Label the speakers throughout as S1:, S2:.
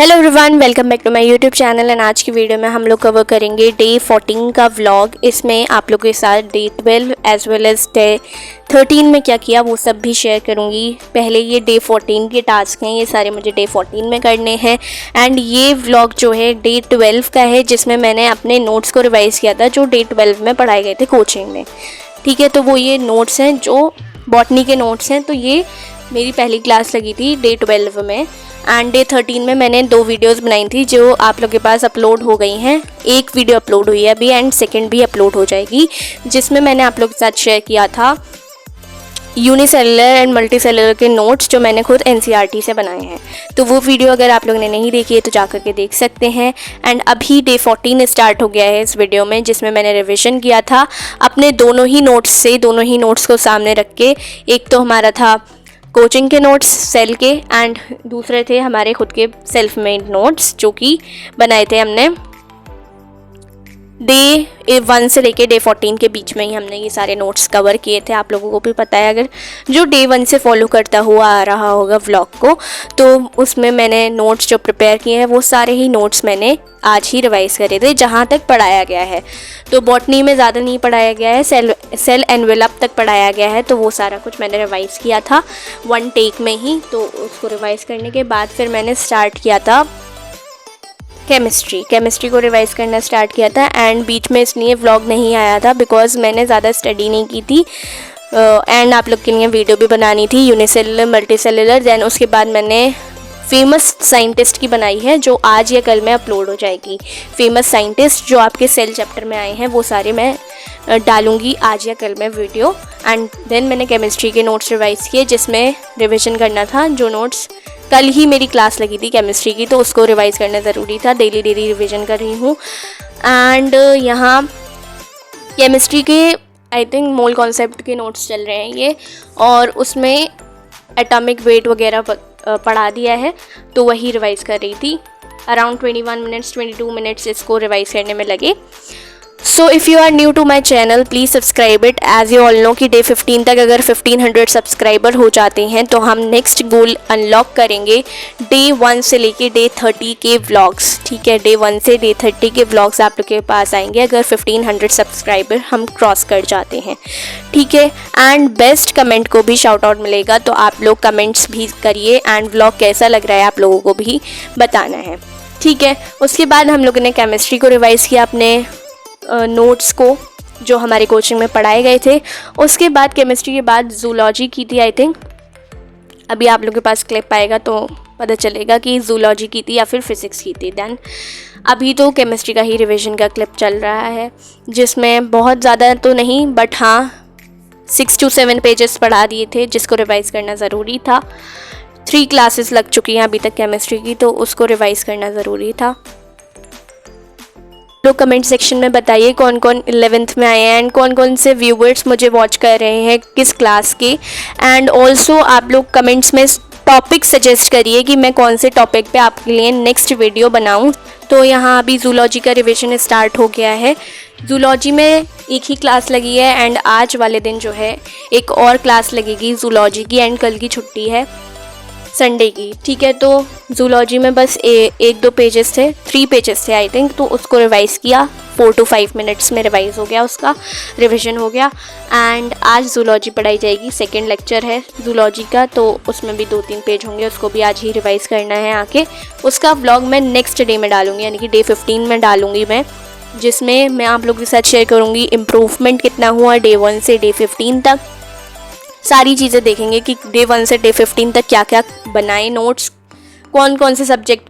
S1: Hello everyone, welcome back to my YouTube channel. And आज की video में हम लोग कवर करेंगे डे 14 का व्लॉग। इसमें आप लोगों के साथ day 12 as well as day 13 में क्या किया वो सब भी शेयर करूंगी। पहले ये डे 14 के टास्क हैं, ये सारे मुझे डे 14 में करने हैं। एंड ये व्लॉग जो है डे 12 का है, जिसमें मैंने अपने नोट्स को रिवाइज़ किया था जो डे 12 में पढ़ाए गए थे कोचिंग में। ठीक है, तो वो ये नोट्स हैं जो बॉटनी के नोट्स हैं। तो ये मेरी पहली क्लास लगी थी डे 12 में। एंड डे 13 में मैंने 2 वीडियोस बनाई थी जो आप लोग के पास अपलोड हो गई हैं। एक वीडियो अपलोड हुई है अभी एंड सेकंड भी अपलोड हो जाएगी, जिसमें मैंने आप लोग के साथ शेयर किया था यूनिसेलुलर एंड मल्टीसेलुलर के नोट्स जो मैंने खुद एनसीईआरटी से बनाए हैं। तो वो वीडियो अगर आप लोगों ने नहीं देखी है तो जा करके देख सकते हैं। एंड अभी डे 14 स्टार्ट हो गया है इस वीडियो में, जिसमें मैंने रिविज़न किया था अपने दोनों ही नोट्स को सामने रख के। एक तो हमारा था कोचिंग के नोट्स सेल के, एंड दूसरे थे हमारे खुद के सेल्फ मेड नोट्स जो कि बनाए थे हमने डे 1 से लेके डे 14 के बीच में ही हमने ये सारे नोट्स कवर किए थे। आप लोगों को भी पता है, अगर जो डे 1 से फॉलो करता हुआ आ रहा होगा व्लॉग को, तो उसमें मैंने नोट्स जो प्रिपेयर किए हैं वो सारे ही नोट्स मैंने आज ही रिवाइज़ करे थे जहाँ तक पढ़ाया गया है। तो बॉटनी में ज़्यादा नहीं पढ़ाया गया है, सेल एनवेलप तक पढ़ाया गया है। तो वो सारा कुछ मैंने रिवाइज़ किया था 1 टेक में ही। तो उसको रिवाइज़ करने के बाद फिर मैंने स्टार्ट किया था केमिस्ट्री को रिवाइज़ करना स्टार्ट किया था। एंड बीच में इसलिए व्लॉग नहीं आया था बिकॉज मैंने ज़्यादा स्टडी नहीं की थी एंड आप लोग के लिए वीडियो भी बनानी थी यूनिसेलुलर मल्टीसेलुलर। दैन उसके बाद मैंने फेमस साइंटिस्ट की बनाई है जो आज या कल में अपलोड हो जाएगी। फेमस साइंटिस्ट जो आपके सेल चैप्टर में आए हैं वो सारे मैं डालूंगी आज या कल में वीडियो। एंड देन मैंने केमिस्ट्री के नोट्स रिवाइज़ किए जिसमें रिविज़न करना था। जो नोट्स कल ही मेरी क्लास लगी थी केमिस्ट्री की, तो उसको रिवाइज़ करना ज़रूरी था। डेली रिवीजन कर रही हूँ। एंड यहाँ केमिस्ट्री के आई थिंक मोल कॉन्सेप्ट के नोट्स चल रहे हैं ये, और उसमें एटॉमिक वेट वगैरह पढ़ा दिया है, तो वही रिवाइज़ कर रही थी। अराउंड 22 मिनट्स इसको रिवाइज़ करने में लगे। So if you are new to my channel please subscribe it. As you all know कि डे 15 तक अगर 1500 सब्सक्राइबर हो जाते हैं तो हम नेक्स्ट गोल अनलॉक करेंगे डे 1 से लेके डे 30 के व्लॉग्स। ठीक है, डे 1 से डे 30 के व्लॉग्स आप लोग के पास आएंगे अगर 1500 सब्सक्राइबर हम क्रॉस कर जाते हैं। ठीक है, एंड बेस्ट कमेंट को भी शाउट आउट मिलेगा, तो आप लोग कमेंट्स भी करिए एंड व्लॉग कैसा लग रहा है आप लोगों को भी बताना है। ठीक है, उसके बाद हम लोगों ने केमिस्ट्री को रिवाइज़ किया अपने नोट्स को जो हमारे कोचिंग में पढ़ाए गए थे। उसके बाद केमिस्ट्री के बाद जूलॉजी की थी आई थिंक। अभी आप लोगों के पास क्लिप आएगा तो पता चलेगा कि जूलॉजी की थी या फिर फिज़िक्स की थी। दैन अभी तो केमिस्ट्री का ही रिवीजन का क्लिप चल रहा है, जिसमें बहुत ज़्यादा तो नहीं बट हाँ 6 to 7 पेजेस पढ़ा दिए थे जिसको रिवाइज़ करना ज़रूरी था। 3 क्लासेस लग चुकी हैं अभी तक केमिस्ट्री की, तो उसको रिवाइज़ करना ज़रूरी था। लोग कमेंट सेक्शन में बताइए कौन कौन 11th में आए हैं एंड कौन कौन से व्यूवर्स मुझे वॉच कर रहे हैं किस क्लास के। एंड ऑल्सो आप लोग कमेंट्स में टॉपिक सजेस्ट करिए कि मैं कौन से टॉपिक पे आपके लिए नेक्स्ट वीडियो बनाऊं। तो यहाँ अभी जूलॉजी का रिवीजन स्टार्ट हो गया है। जूलॉजी में एक ही क्लास लगी है एंड आज वाले दिन जो है एक और क्लास लगेगी जूलॉजी की, एंड कल की छुट्टी है संडे की। ठीक है, तो जूलॉजी में बस 1-2 पेजेस थे, 3 पेजेस थे आई थिंक, तो उसको रिवाइज़ किया 4 to 5 मिनट्स में रिवाइज़ हो गया, उसका रिवीजन हो गया। एंड आज जूलॉजी पढ़ाई जाएगी, सेकंड लेक्चर है जूलॉजी का, तो उसमें भी 2-3 पेज होंगे, उसको भी आज ही रिवाइज़ करना है आके। उसका व्लॉग मैं नेक्स्ट डे में डालूँगी, यानी कि डे 15 में डालूँगी मैं, जिसमें मैं आप लोगों के साथ शेयर करूँगी इम्प्रूवमेंट कितना हुआ डे 1 से डे 15 तक। सारी चीज़ें देखेंगे कि डे 1 से डे 15 तक क्या क्या बनाए नोट्स, कौन कौन से सब्जेक्ट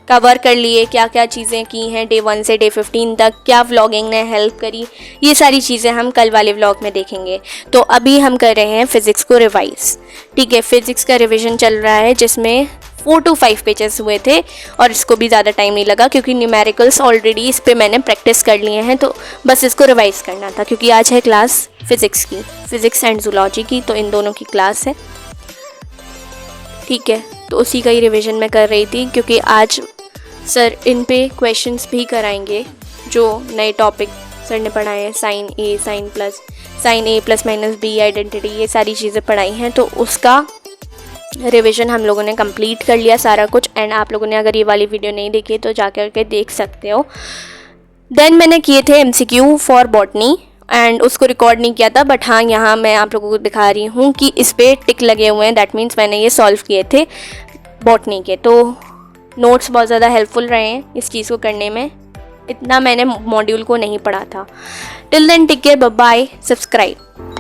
S1: कवर कर लिए, क्या क्या चीज़ें की हैं डे 1 से डे 15 तक, क्या व्लॉगिंग ने हेल्प करी, ये सारी चीज़ें हम कल वाले व्लॉग में देखेंगे। तो अभी हम कर रहे हैं फ़िज़िक्स को रिवाइज़। ठीक है, फ़िज़िक्स का रिविज़न चल रहा है जिसमें 4 to 5 पेजेस हुए थे, और इसको भी ज़्यादा टाइम नहीं लगा क्योंकि न्यूमेरिकल्स ऑलरेडी इस पर मैंने प्रैक्टिस कर लिए हैं, तो बस इसको रिवाइज़ करना था क्योंकि आज है क्लास फ़िज़िक्स की, फ़िज़िक्स एंड जूलॉजी की, तो इन दोनों की क्लास है। ठीक है, तो उसी का ही रिवीजन मैं कर रही थी क्योंकि आज सर इन पे क्वेश्चंस भी कराएंगे जो नए टॉपिक सर ने पढ़ाए हैं, साइन ए प्लस माइनस बी, आइडेंटिटी, ये सारी चीज़ें पढ़ाई हैं, तो उसका रिवीजन हम लोगों ने कंप्लीट कर लिया सारा कुछ। एंड आप लोगों ने अगर ये वाली वीडियो नहीं देखी तो जाकर के देख सकते हो। देन मैंने किए थे MCQ फॉर बॉटनी एंड उसको रिकॉर्ड नहीं किया था, बट हाँ यहाँ मैं आप लोगों को दिखा रही हूँ कि इस पर टिक लगे हुए हैं। दैट मीन्स मैंने ये सॉल्व किए थे बॉटनी के। तो नोट्स बहुत ज़्यादा हेल्पफुल रहे हैं इस चीज़ को करने में। इतना मैंने मॉड्यूल को नहीं पढ़ा था। Till then take care, bye bye, subscribe.